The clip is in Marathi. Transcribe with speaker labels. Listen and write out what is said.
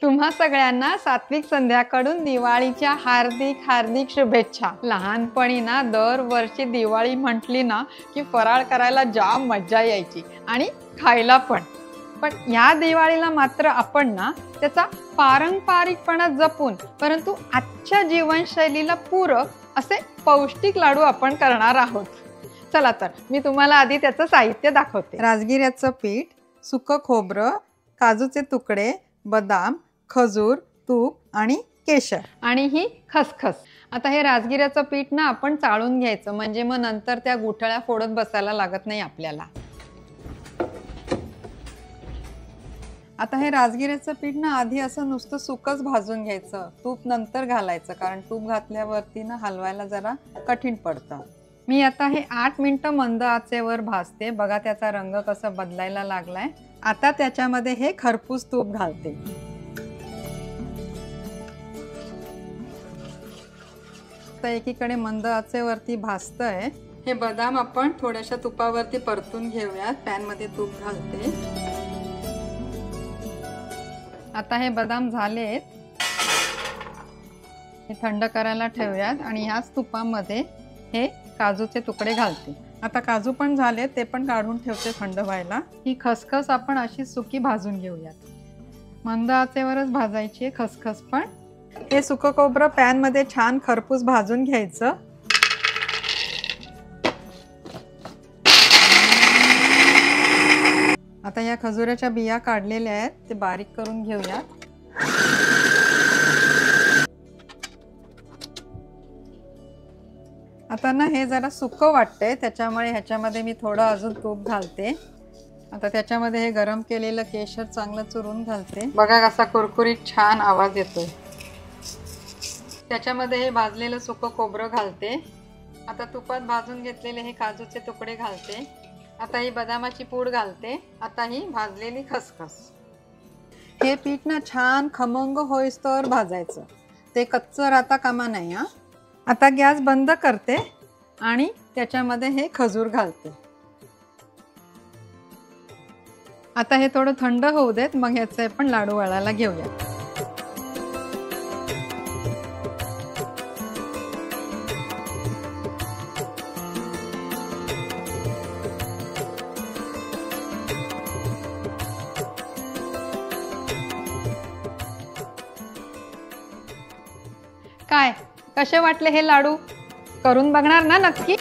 Speaker 1: तुम्हा सगळ्यांना सात्विक संध्याकडून दिवाळीच्या हार्दिक हार्दिक शुभेच्छा। लहानपणी ना दरवर्षी दिवाळी म्हटली ना की फराळ करायला जाम मज्जा यायची आणि खायला पण या दिवाळीला मात्र आपण ना त्याचा पारंपरिकपणा जपून परंतु आजच्या जीवनशैलीला पूरक असे पौष्टिक लाडू आपण करणार आहोत। चला तर मी तुम्हाला आधी त्याचं साहित्य दाखवते। राजगिऱ्याचं पीठ, सुकं खोबरं, काजूचे तुकडे, बदाम, खजूर, तूप आणि केशर आणि ही खसखस। आता हे राजगिऱ्याचं पीठ ना आपण चाळून घ्यायचं म्हणजे मग नंतर त्या गुठळ्या फोडत बसायला लागत नाही आपल्याला। आता हे राजगिऱ्याचं पीठ ना आधी असं नुसतं सुकच भाजून घ्यायचं, तूप नंतर घालायचं कारण तूप घातल्यावरती ना हलवायला जरा कठीण पडतं। मी आता हे 8 मिनिटं मंद आचेवर भाजते। बघा त्याचा रंग कसा बदलायला लागलाय। आता त्याच्यामध्ये हे खरपूस तूप घालते। आता एकीकडे मंद आचेवरती भाजतंय। हे बदाम आपण थोड्याशा तुपावरती परतून घेऊयात। पॅन मध्ये तूप घालते। आता हे बदाम झालेत, हे थंड करायला ठेवूयात आणि ह्याच तुपामध्ये हे काजूचे तुकडे घालते। आता काजू पण झाले, ते पण काढून ठेवते थंड व्हायला। ही खसखस आपण अशी सुकी भाजून घेऊयात। मंद आचेवरच भाजायची आहे खसखस पण। हे सुकं खोबरं पॅन मध्ये छान खरपूस भाजून घ्यायचं। आता या खजुराच्या बिया काढलेल्या आहेत, ते बारीक करून घेऊया। आता ना हे जरा सुकं वाटतंय, त्याच्यामुळे ह्याच्यामध्ये मी थोडं अजून तूप घालते। आता त्याच्यामध्ये हे गरम केलेलं केशर चांगलं चुरून घालते। बघा कसा कुरकुरीत छान आवाज येतोय। त्याच्यामध्ये हे भाजलेलं सुकं खोबरं घालते। आता तुपात भाजून घेतलेले हे काजूचे तुकडे घालते। आता ही बदामाची पूड घालते। आता ही भाजलेली खसखस। हे पीठ ना छान खमंग होईस्तोवर भाजायचं, ते कच्चं राहता कामा नाही हा। आता गॅस बंद करते आणि त्याच्यामध्ये हे खजूर घालते। आता हे थोडं थंड होऊ देत, मग ह्याचे पण लाडू वळायला घेऊया। काय कसे वाटले हे लाडू? करून बघणार ना नक्की?